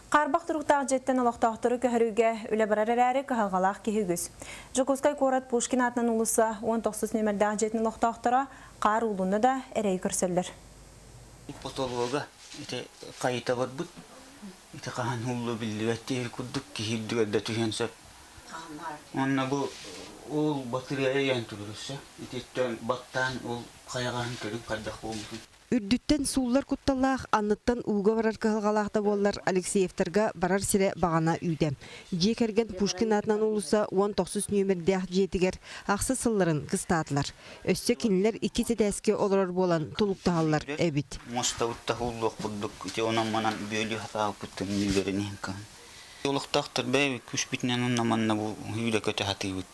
Хаарбах туруктаах дьиэттэн олохтоохтору көһөрүүгэ үле барар эрээри кыһалҕалаах киһи угус. Дьокуускай куорат Пушкин аатынан уулусса 19 номердäх дьиэтин олохтоохторо хаар уулунна да эрэйи көрсөллөр. Потолога ите кайта барбыт. Ите кахан хуллу билбеттер куддук киһи дүгәддә түһенсә. Онна бу ул батырыя янтурса. Ите баттан ул каяган көрүп кайдак болмуш. Үрдүттен суулар кутталлаах анныттан uuga барар кыһалҕалаахта боллар Алексеевтерга барар сире багана үйдем. Дьиэ керген Пушкин аатынан уулусса 19 номердäх дьиэтигер аксы сылларын кыстаатылар. Өссө кинилер 2 тедәске олорор болан туруктаахлар эбит. Мостаутта хуллук буддук ите онан манан бөлү хатаа куттым милдерин кан. Олохтоохтор бәй күш битнен онан манна бу үйдө көтө хатыбыт.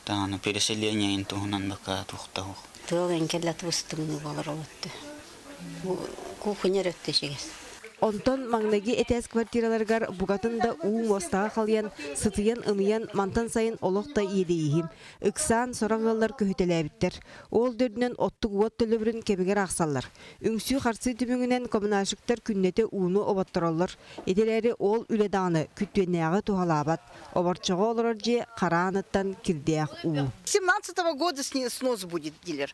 Тааны переселение инту онан бака тухтаах. Төгөн келлат устым болор олотты. Кухня рөттешегес. Онтон маңнаги этес квартираларгар бугатында мостаға қалыян, сытыян ымыян мантан сайын олохта иедейхим. Иксан сорағылар көһүтеләбиттер. Ол дөрдінен оттук уот төлөбірін кебегер ақсаллар. Үңсүү қарсы түміңінен коммунашыктар күннеті уыны обаттыралар. Етелері ол үледаны күттенеағы тухалабат. Обарчығы олар же қараныттан кирдеяқ уу. 17-го года снос будет, дилер.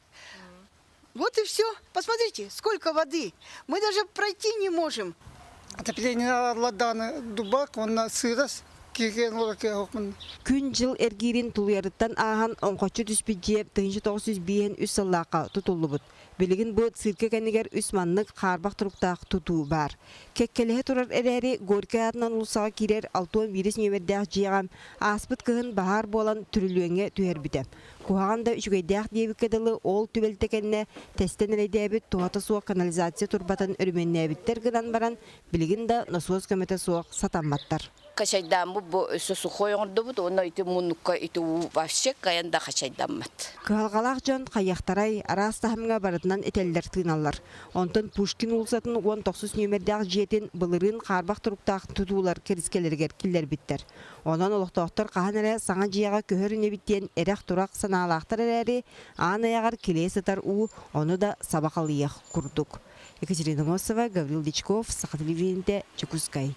Вот и все. Посмотрите, сколько воды. Мы даже пройти не можем. Отопление ладана дубак, он на сырос. Күн жыл эргирин тулуярыттан аахан онқочу түспиджеп 1900 биен үс сыллақа тутуллубут. Билигин бу цирке кенигер үс маннык Хаарбах туруктаах тутуу бар. Кеккелеhe турар эрээри Горький аатынан улусаға кирер 6-1 номердäх жиягам аспыт кыһын бахар болан түрүлүөңе түһербитем. Кухаганда үчүгейдäх диэбиккедылы ол түбелтекенне тестен элейдээбит туата суак канализация турбатан өрүмөннээбиттер гынан баран билигин да насос көмөтө суак сатамматтар. Кашайдан бу сухой ордубут, оны ити мунукка ити вообще каянда кашайданмат. Кыһалҕалаах жон хайяхтарай арастахымга барытынан этеллер тыыналлар. Онтон Пушкин улсатын 19 номердäх дьиэтин былырын Хаарбах туруктаах тутуулар керискелергер киллер биттер. Онан олохтоохтор кахан эре саңа жияга көһөрүнө биттен эрех турак санаалаахтар эрээри аанаягар килээ сытар оны да сабакалыях курдук. Екатерина Мосова, Гаврил Дичков, Саха телевидениеде, Дьокуускай.